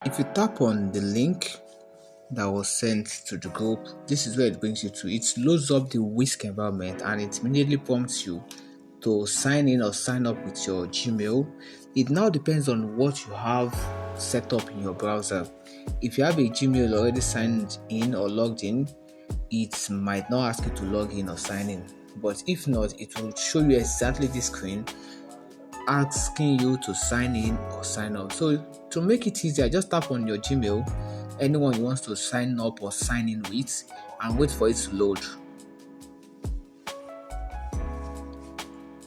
If you tap on the link that was sent to the group, this is where it brings you to. It loads up the Whisk environment and it immediately prompts you to sign in or sign up with your Gmail. It now depends on what you have set up in your browser. If you have a Gmail already signed in or logged in, it might not ask you to log in or sign in. But if not, it will show you exactly this screen asking you to sign in or sign up. So to make it easier, just tap on your Gmail, anyone you want to sign up or sign in with, and wait for it to load.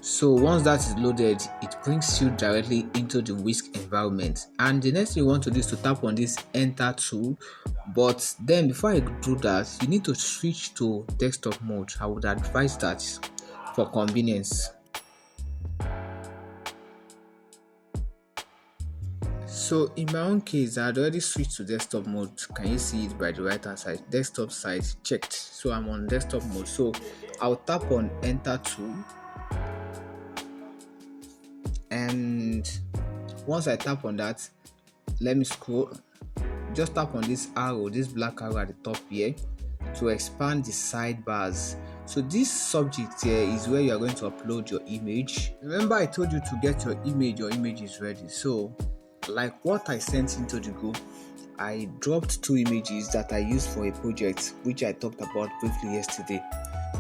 So once that is loaded, it brings you directly into the Whisk environment. And the next thing you want to do is to tap on this enter tool. But then before I do that, you need to switch to desktop mode. I would advise that for convenience. So in my own case, I had already switched to desktop mode. Can you see it by the right hand side? Desktop side checked. So I'm on desktop mode. So I'll tap on enter tool. And once I tap on that, let me scroll. Just tap on this arrow, this black arrow at the top here, to expand the sidebars. So this subject here is where you are going to upload your image. Remember I told you to get your images ready. So like what I sent into the group, I dropped 2 images that I used for a project which I talked about briefly yesterday.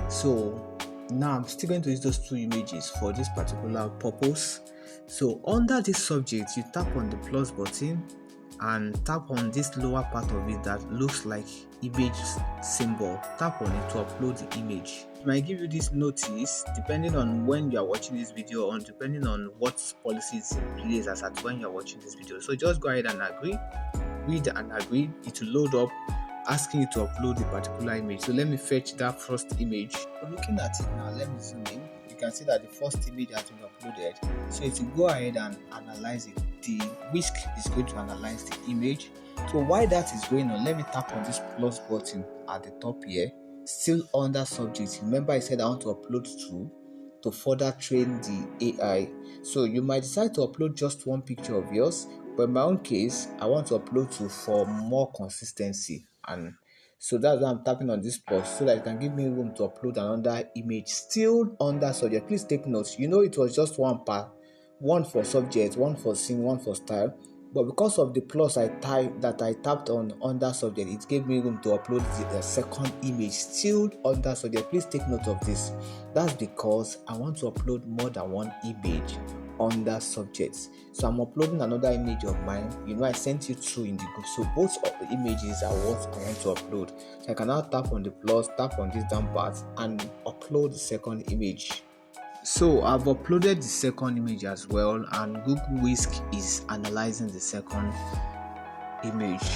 So now I'm still going to use those 2 images for this particular purpose. So under this subject, you tap on the plus button and tap on this lower part of it that looks like image symbol. Tap on it to upload the image. It might give you this notice depending on when you are watching this video, or depending on what policies in place as at when you are watching this video. So just go ahead and agree, read and agree. It will load up asking you to upload the particular image. So let me fetch that first image. Looking at it now, let me zoom in. You can see that the first image has been uploaded. So if you go ahead and analyze it, the Whisk is going to analyze the image. So while that is going on, let me tap on this plus button at the top here, still under subject. Remember I said I want to upload 2 to further train the AI. So you might decide to upload just 1 picture of yours, but in my own case, I want to upload 2 for more consistency. And so that's why I'm tapping on this plus, so that it can give me room to upload another image still under subject. Please take notes. You know it was just one part, one for subject, one for scene, one for style. But because of the plus I tapped on under subject, it gave me room to upload the second image still under subject. Please take note of this. That's because I want to upload more than 1 image under subjects. So I'm uploading another image of mine. You know I sent you 2 in the group, so both of the images are what I want to upload. So I can now tap on the plus, tap on this down part, and upload the second image. So I've uploaded the second image as well, and Google Whisk is analyzing the second image.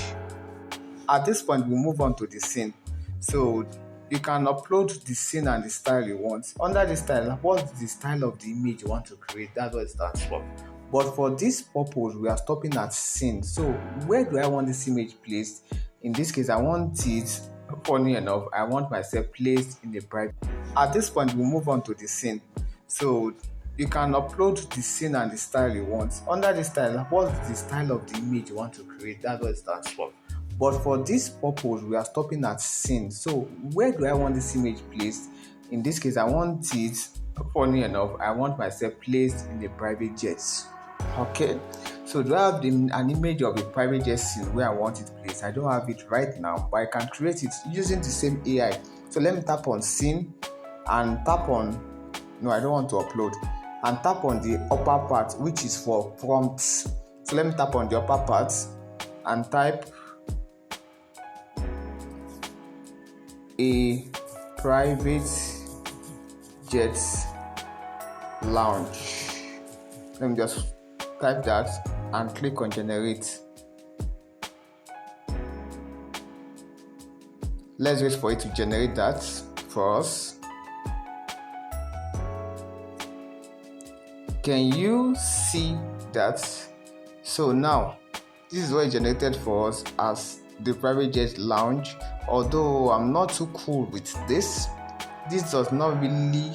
At this point, we move on to the scene. So you can upload the scene and the style you want. Under the style, what's the style of the image you want to create? That's what it stands for. But for this purpose, we are stopping at scene. So where do I want this image placed? In this case, I want it, funny enough, I want myself placed in the private. At this point, we move on to the scene. So you can upload the scene and the style you want. Under the style, what's the style of the image you want to create? That's what it stands for. But for this purpose, we are stopping at scene. So where do I want this image placed? In this case, I want it, funny enough, I want myself placed in the private jets. Okay, so do I have an image of a private jet scene where I want it placed? I don't have it right now, but I can create it using the same AI. So let me tap on scene and tap on, no, I don't want to upload, and tap on the upper part, which is for prompts. So let me tap on the upper part and type a private jet lounge. Let me just type that and click on generate. Let's wait for it to generate that for us. Can you see that? So now this is what it generated for us as the private jet lounge. Although I'm not too cool with this does not really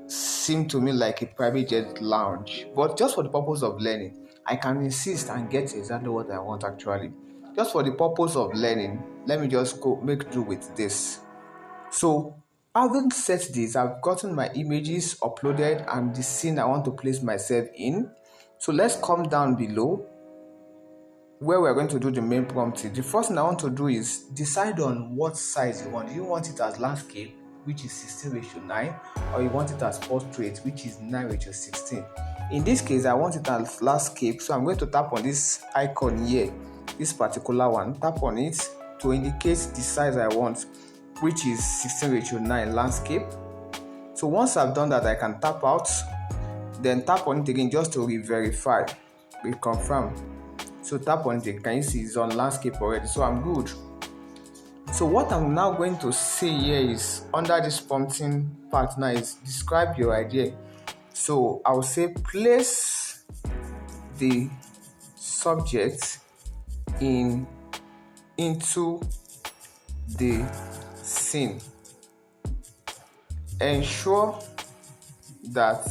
seem to me like a private jet lounge, but just for the purpose of learning, I can insist and get exactly what I want actually. Just for the purpose of learning, let me just go make do with this. So having set this, I've gotten my images uploaded and the scene I want to place myself in. So let's come down below where we're going to do the main prompting. The first thing I want to do is decide on what size you want. Do you want it as landscape, which is 16:9, or you want it as portrait, which is 9:16? In this case, I want it as landscape, so I'm going to tap on this icon here, this particular one, tap on it to indicate the size I want, which is 16:9 landscape. So once I've done that, I can tap out, then tap on it again just to re-verify, reconfirm. So tap on it, can you see it's on landscape already? So I'm good. So what I'm now going to say here is, under this prompting part now, is describe your idea. So I will say place the subject into the scene. Ensure that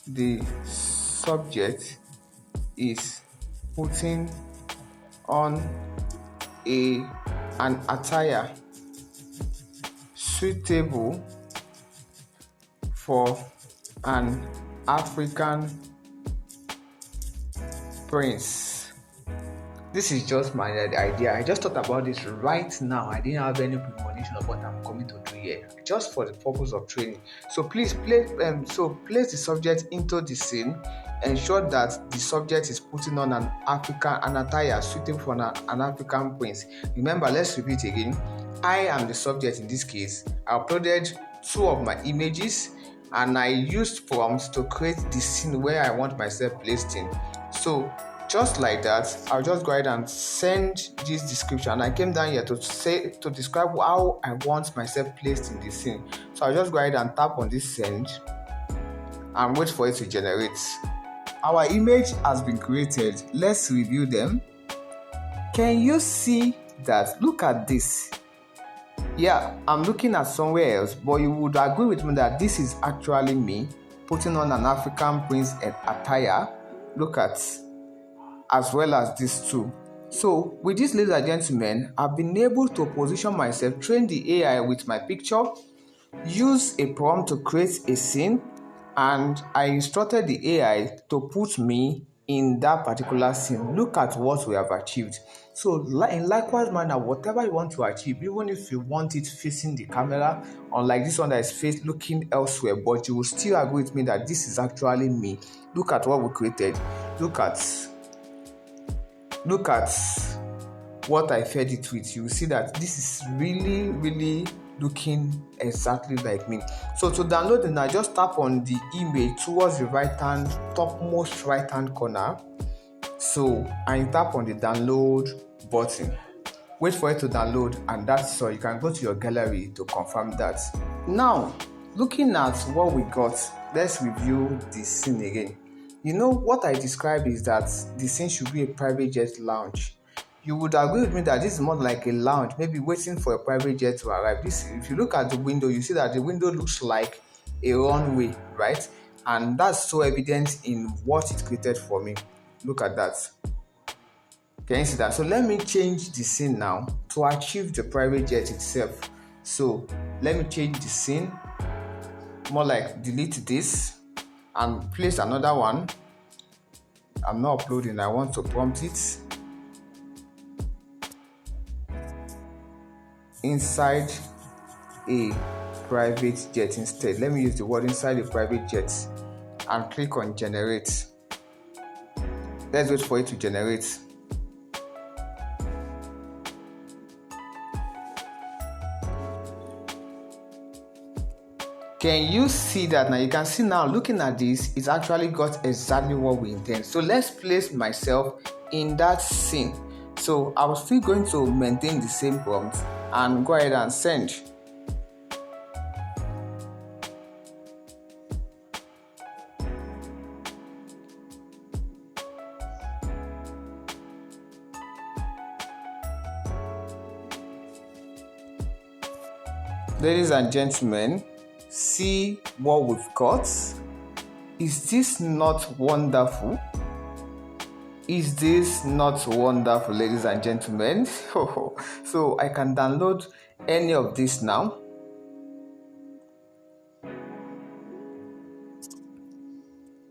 the subject is putting on an attire suitable for an African prince. This is just my idea. I just thought about this right now. I didn't have any premonition of what I'm coming to do here, just for the purpose of training. So please place the subject into the scene. Ensure that the subject is putting on an attire suitable for an African prince. Remember, let's repeat again. I am the subject in this case. I uploaded 2 of my images and I used prompts to create the scene where I want myself placed in. So just like that, I'll just go ahead and send this description. I came down here to describe how I want myself placed in the scene. So I'll just go ahead and tap on this send and wait for it to generate. Our image has been created. Let's review them. Can you see that? Look at this. Yeah, I'm looking at somewhere else, but you would agree with me that this is actually me putting on an African prince attire. Look at, as well as this too. So with this, ladies and gentlemen, I've been able to position myself, train the AI with my picture, use a prompt to create a scene, and I instructed the AI to put me in that particular scene. Look at what we have achieved. So in likewise manner, whatever you want to achieve, even if you want it facing the camera, unlike this one that is faced looking elsewhere, but you will still agree with me that this is actually me. Look at what we created. Look at what I fed it with. You will see that this is really, really looking exactly like me. So to download it now, just tap on the image towards the topmost right hand corner. So and tap on the download button. Wait for it to download, and that's all. You can go to your gallery to confirm that. Now, looking at what we got, let's review the scene again. You know what I described is that the scene should be a private jet lounge. You would agree with me that this is more like a lounge, maybe waiting for a private jet to arrive. If you look at the window, you see that the window looks like a runway, right? And that's so evident in what it created for me. Look at that. Can you see that? So let me change the scene now to achieve the private jet itself. So let me change the scene, more like delete this and place another one. I'm not uploading, I want to prompt it. Inside a private jet instead. Let me use the word inside a private jet and click on generate. Let's wait for it to generate. Can you see that now? You can see now, looking at this, it's actually got exactly what we intend. So let's place myself in that scene. So I'm still going to maintain the same prompt and go ahead and send. Ladies and gentlemen, see what we've got. Is this not wonderful? Is this not wonderful, ladies and gentlemen? So I can download any of this now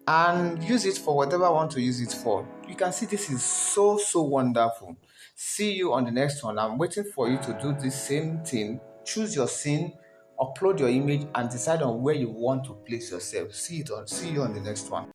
and use it for whatever I want to use it for. You can see this is so wonderful. See you on the next one. I'm waiting for you to do the same thing. Choose your scene, upload your image, and decide on where you want to place yourself. See you on the next one.